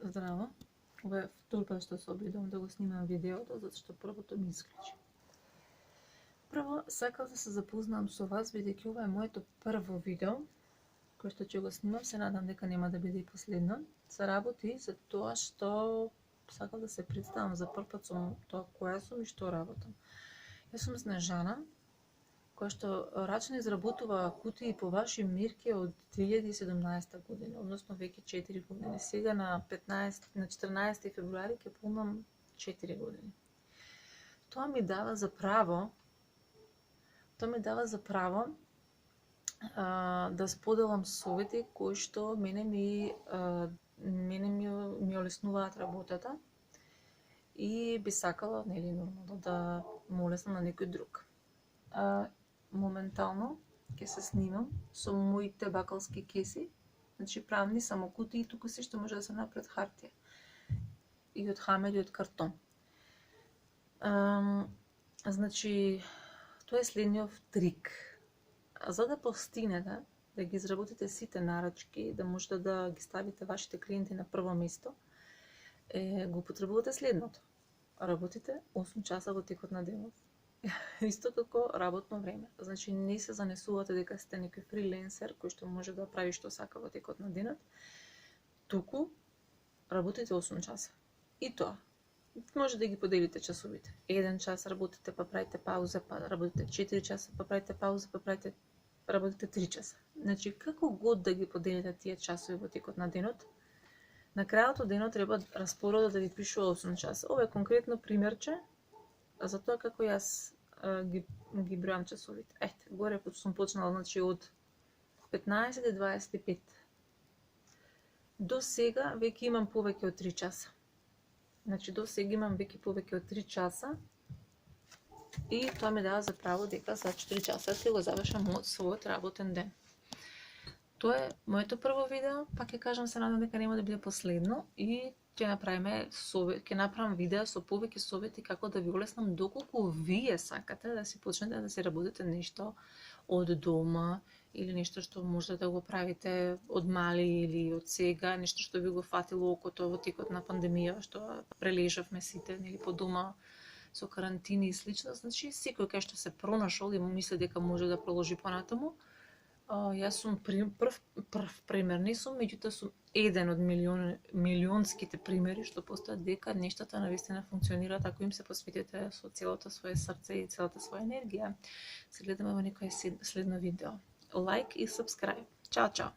Здраво. Ова е втор пат што се обидувам да го снимам видеото, затоа што првото ми исклучи. Прво, сакав да се запознам со вас, бидејќи ова е моето прво видео, кој што ќе го снимам, се надам дека нема да биде и последно. Се работи за тоа што сакав да се представам за прв пат со тоа која сум и што работам. Јас сум Снежана, која што рачно изработува кутии по ваши мерки од 2017 година, односно веќе 4 години. Сега на 14 февруари ќе полнам 4 години. Тоа ми дава за право да споделам совети кои што мене ми олеснуваат работата и би сакала, нели, нормално да му олеснам на некој друг. Моментално ќе се снимам со моите бакалски кеси, значи правам не само кутии, туку се што може да се направи од хартија и од хамер и од картон. Значи, тоа е следниот трик. За да постигнете да ги изработите сите нарачки, да можете да ги ставите вашите клиенти на прво место, го потребувате следното. Работите 8 часа во текот на денот. Исто како работно време. Значи, не се занесувате дека сте некој фриленсер кој што може да прави што сака во текот на денот, туку работите 8 часа. И тоа. Може да ги поделите часовите. 1 час работите, па правите пауза, па работите 4 часа, па правите пауза, па работите 3 часа. Значи, како год да ги поделите тие часови во текот на денот, на крајот од денот треба распородот да ви пишува 8 часа. Ова е конкретно примерче за тоа како јас ги бројам часовите. Ете, горе сум почнала, значи, од 15:25. До сега веќе имам повеќе од 3 часа. Значи, до сега имам веќе повеќе од 3 часа и тоа ми дава за право дека за 4 часа ќе го завршам својот работен ден. Тоа е моето прво видео, пак ќе кажам, се надам дека нема да биде последно и ќе направам видео со повеќе совети како да ви олеснам доколку вие сакате да си почнете да си работите нешто од дома или нешто што можете да го правите од мали или од сега, нешто што ви го фатило окото во текот на пандемија, што прележавме сите, нели, по дома со карантини и слично. Значи, секој кај што се пронашол и мисли дека може да продолжи понатаму. Јас сум прв пример, не сум, меѓутоа сум еден од милионските примери што постојат дека нештата навистина функционираат ако им се посветите со целото свое срце и целата своја енергија. Се гледаме во некој следно видео. Лайк и subscribe. Чао, чао!